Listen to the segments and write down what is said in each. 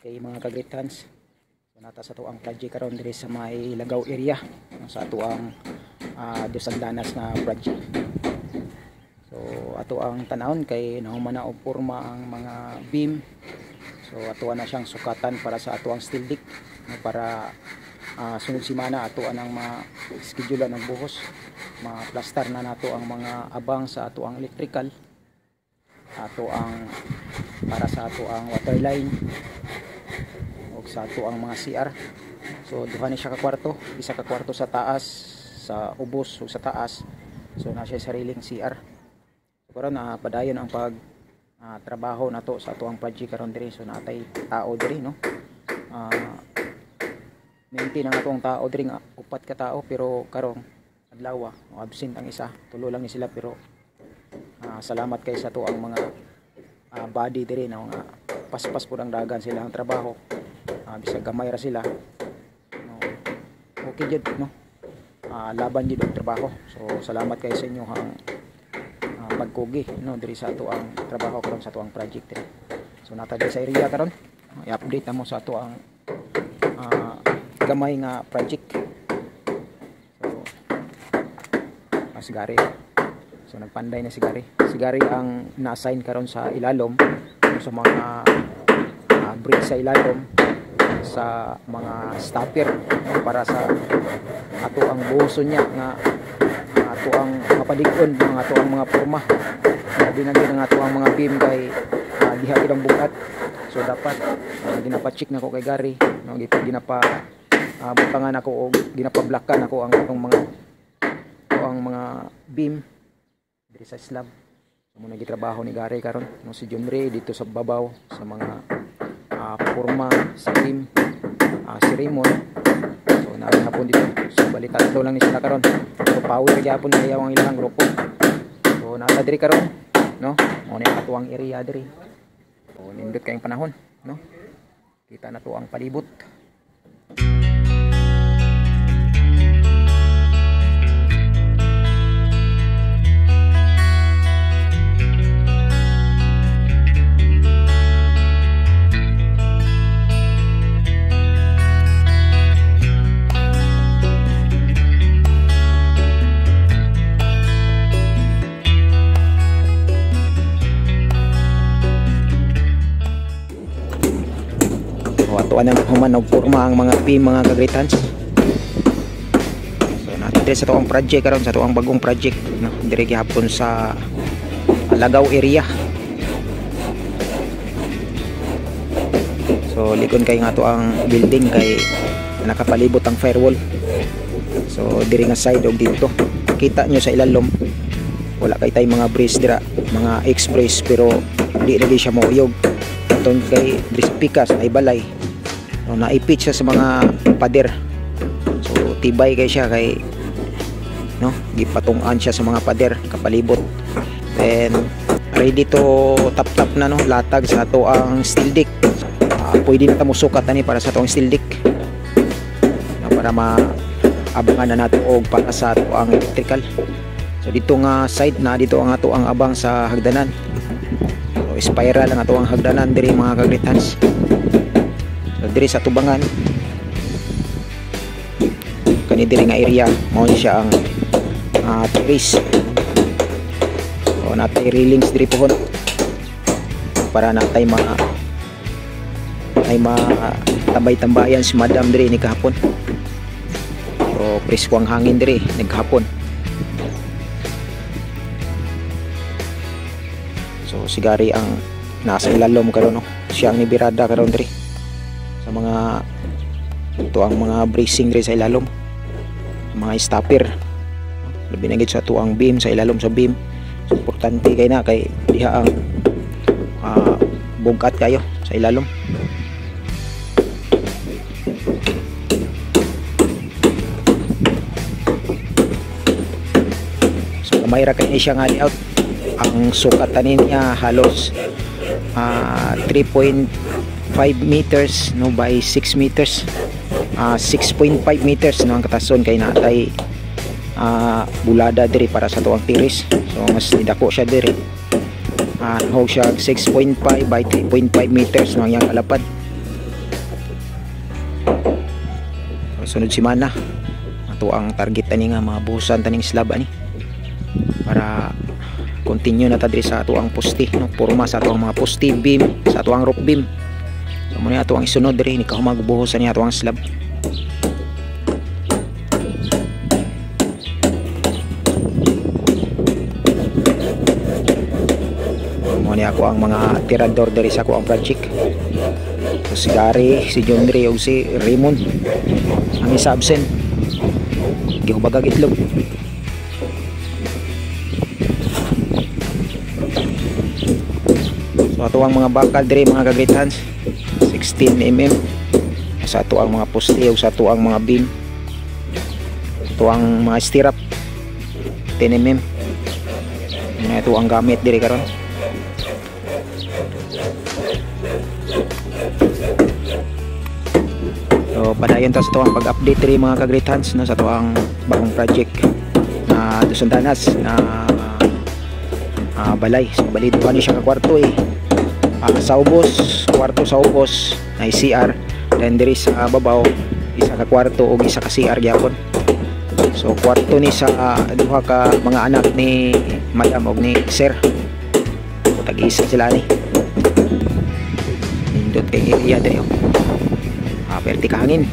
kay mga kagrithans. So nata sa tuang project karon diri sa may Lagaw area sa tuang Dusang Danas nga project. So ato ang tanawon kay nahuman na og porma ang mga beam. So ato na siyang sukatan para sa ato ang steel deck para sunod simana ato ang ma-schedule ng buhos, ma-plaster na nato ang mga abang sa ato ang electrical, ato ang para sa ato ang water line o sa ato ang mga CR. So duha ni siya ka kwarto, isa ka kwarto sa taas, sa ubos o sa taas. So na siya sariling CR. So karon padayon ang pag trabaho nato sa ato ang project karon diri. So natay tao diri no. Maintain ang atong tao diri nga upat ka tao, pero karong adlaw absent ang isa, tulo lang ni sila. Pero salamat kay sa to ang mga body diri na nga paspas pud ang dagan sila ang trabaho. Bisag gamay ra sila no, okay jud no, laban jud ang trabaho. So salamat kay sa inyo ang pagkugi no diri sa ato ang trabaho karon sa ato ang project diri. So nata diri sa area karon, i-update na mo sa ato ang gamay nga project. So sigari, so nagpanday na sigari ang na-assign karon sa ilalom, sa mga bridge sa ilalom, sa mga stopper para sa ato ang buhoson niya nga ato ang mapadig-on ng ato ang mga porma. Dinagyan ng ato ang mga beam kay diha gid ang bukat. So dapat ginapa-check na ko kay Gary no, butangan ako o ginapablakan ako ang atong mga beam diri sa slab. So muna gitrabaho ni Gary karon no, si John Ray dito sa babaw sa mga porma sa beam, si Raymond. So narihapon dito. So bali tatlo lang ni sila karon. So power gyapon ni ayaw ang ilang grupo. So nasa diri karon no, mo ni atuang area diri. So nindot kayong panahon no, kita na to ang palibot. Atuan ang human og porma ang mga beam mga kagrithans. So natin sa tuang project karon, sa tuang bagong project no, diri gihapon sa Lagaw area. So likon kay nga to ang building kay nakapalibot ang firewall. So diri nga side og dito kita nyo sa ilalom wala kay tay mga brace dira, mga express, pero di lagi siya mauyog aton kay diri sa pikas ay balay. No, naipit siya sa mga pader. So tibay kay siya kay no, gipatungan siya sa mga pader kapalibot. Then ready to tap na no, latag sa ato ang steel deck. Pwede na ta mo sukat ani para sa ato ang steel deck. Para maabangan na nato og para sa ato ang electrical. So dito nga side na dito ang ato ang abang sa hagdanan. So spiral ang ato ang hagdanan diri mga kagrithans. So diri sa tubangan kani diri nga area mao siya ang terrace. So natay railings diri pohon para natay tambay-tambayan si madam diri ni kahapon. So presko ang hangin diri naghapon. So sigari ang nasa ilalom karon no, siya ang nibirada karon diri sa mga ito ang mga bracing diri sa ilalom, mga stopper labi na gid sa tuang beam sa ilalom sa beam. So importante kay na kay diha ang bugat kayo sa ilalom. So kamay ra kay siya nga layout. Ang sukatan niya halos 3.5 meters no by 6 meters, 6.5 meters no ang katason kay natay bulada diri para sa tuang tiris. So mas nidako siya diri, hog siya 6.5 by 3.5 meters no ang iyang kalapad. sunod semana ato ang target tani nga mabuhusan taning slab ani para continue na ta diri sa ato ang poste no, porma sa ato ang mga poste beam sa ato ang roof beam. So muna ato ang isunod diri ni kahumagbuhusan ni ato ang slab. Muna ako ang mga tirador diri sa ako ang project. So, si Gary, si John Ray o si Raymond ang isa absent, gihubagag itlog. So ato ang mga bakal diri mga ka-great hands 16mm sa ato ang mga poste o sa ato ang mga beam, ato ang mga stirrup 10mm. Yun ito ang gamit diri karon. So padayon ta sa ito ang pag-update rin mga ka-great hands no, sa ito ang bagong project na Dusundanas na balay. So balid pa ni siya ka kwarto sa ubos, kwarto sa ubos na CR, then diri sa babaw isa ka kwarto o isa ka CR gyapon. So kwarto ni sa duha ka mga anak ni madam og ni sir. So tag-isa sila ni. Nindot kay area diri perti ka hangin.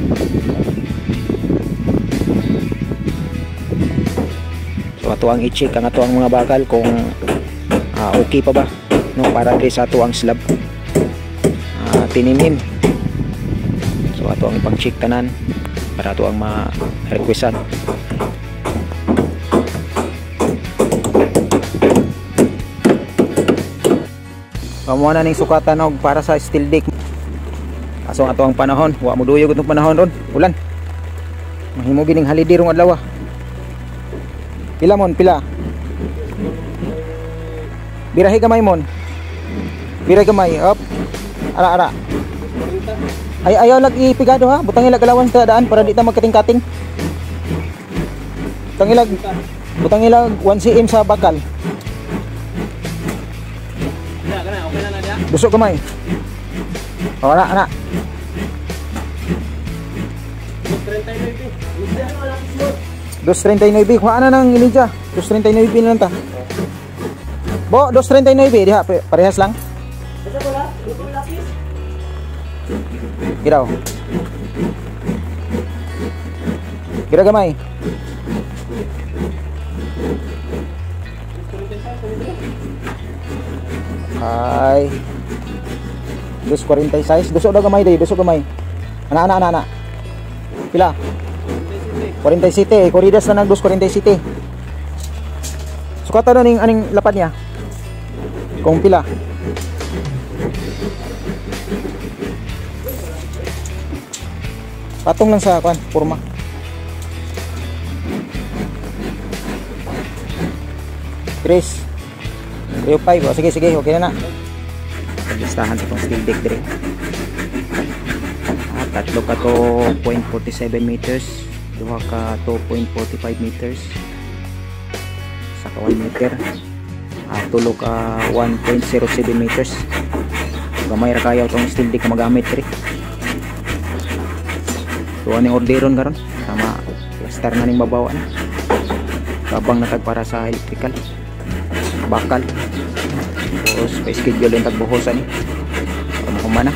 So ato ang i-check ang ato ang mga bakal kung okay pa ba no, para diri sa ato ang slab 10mm. So ato ang ipang-check tanan para ato ang ma-requestan. Pamuha na ning sukatan og para sa steel deck. Asong ato ang panahon, wa mo duyog itong panahon ron, ulan. Mahimo gining holiday rong adlaw. Pila mon, pila? Birahe gamay mon. Birahe gamay, up. Ara. Ay ayaw lag ipigado ha, butang ilag alawan sa daan para di ta magkating-kating. Butang ilag 1 cm sa bakal. Okay na dia. Busog gamay. Ana. 239. Kuha na ng inidya. 239 na lang ta. Bo, 239 diha parehas lang. Giraw. Gira gamay. Ay. 246. Dusok daw gamay day, dusok gamay. Ana. Pila? 47. Corridas na nag 247. Sukatan na ning aning lapad niya. Kung pila? Patong lang sa forma. Chris. 305. Sige, okay na. Listahan sa itong steel deck dire. Tatlo ka to 0.47 meters, duha ka 2.45 meters, saka 1 meter, tulo ka 1.07 meters. Gamay ra kayo itong steel deck na magamit dire. So ano yung orderon karon? Sama plaster na ning babaw na. Kabang natag para sa electrical bakal. Tapos pa-schedule yung tagbuhosan para makumana.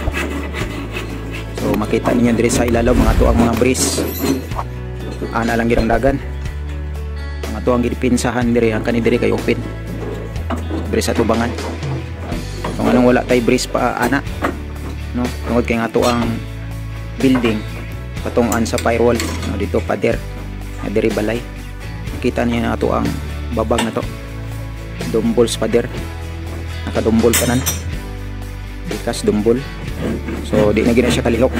So makita ninyo diri sa ilalaw mga to ang mga brace. Ana lang girang dagan. Mga to ang gidipinsahan diri, ang kani diri kay open. Diri sa tubangan. Kung anong wala tay brace pa ana, no? Tungod kay nga to ang building patungan sa firewall, no? Dito pader. Diri balay. Makita niyo na to ang babag na to. Dumbbells pader. Nakadumbol kanan. Bikas dumbol. So di na gina siya kalihok.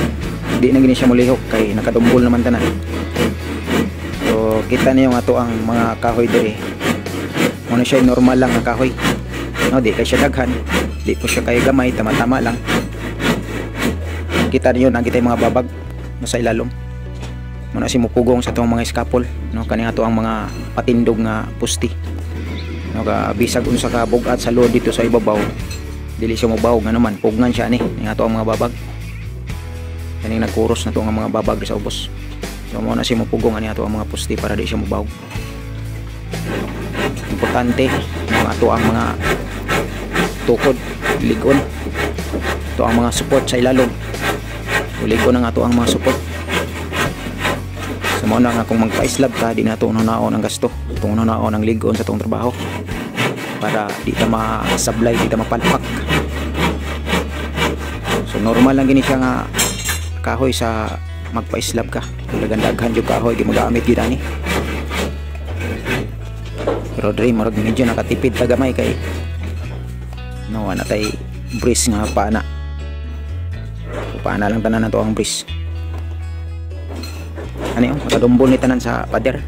Di na gina siya mulihok kay nakadumbol naman tanan. So kita niyo nga to ang mga kahoy diri. Muna siya normal lang nga kahoy. No, di kay siya daghan. Di po siya kay gamay, tama-tama lang. Kita niyo nakita yung mga babag no, sa ilalom. Muna si mupugong sa tong mga scaffold, no, kani ato ang mga patindog nga pusti. No, bisag unsa ka bugat sa load dito sa ibabaw. Dili siya mobahog nga naman, pugngan siya ni ato ang mga babag. Kaning nagkuros na to nga mga babag sa ubos. So mo na siya mapugong ani ato ang mga poste para di siya mubawog. Importante ang ato ang mga tukod ligon. Ito ang mga support sa ilalom. Ligon ang ato ang mga support. So mo na nga kung magpa-slab ka, di na ito unaon ang gasto. Itong unaon ang ligon sa itong trabaho para di ta ma-sablay, di ta mapalpak. So normal lang gini siya nga kahoy sa magpa-slab ka. Daghan-daghan yung kahoy gimagamit gyud ani. Pero dre murag medyo nakatipid ta gamay kay nawa na tay brace nga paana. Paana lang tanan nato ang brace. Ano yung nakadumbol ni tanan sa pader.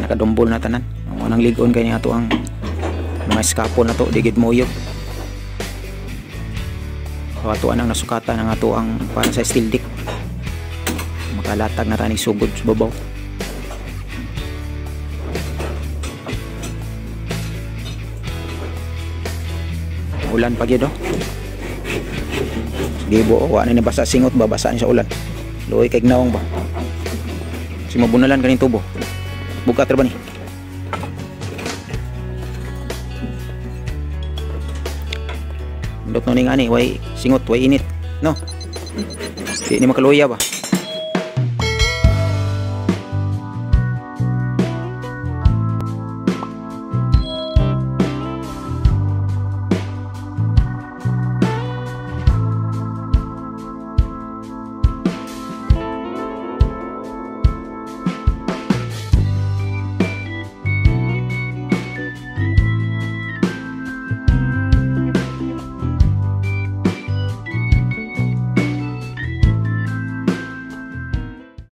Nakadumbol na tanan. Ang nang ligon kay ni ato ang mga skapon na to digid moyog. So ato anang nasukatan ang ato ang para sa steel deck. Makalatag na tanig sugod sa babaw. Ulan pa gyud oh. Gibo wa ni nabasa singot ba basa ni sa ulan. Luoy kay gnawong ba. Si mabunalan kaning tubo. Buka tra ba ni? Dot no ning ani way singot way init no. Di ni makaluya ba.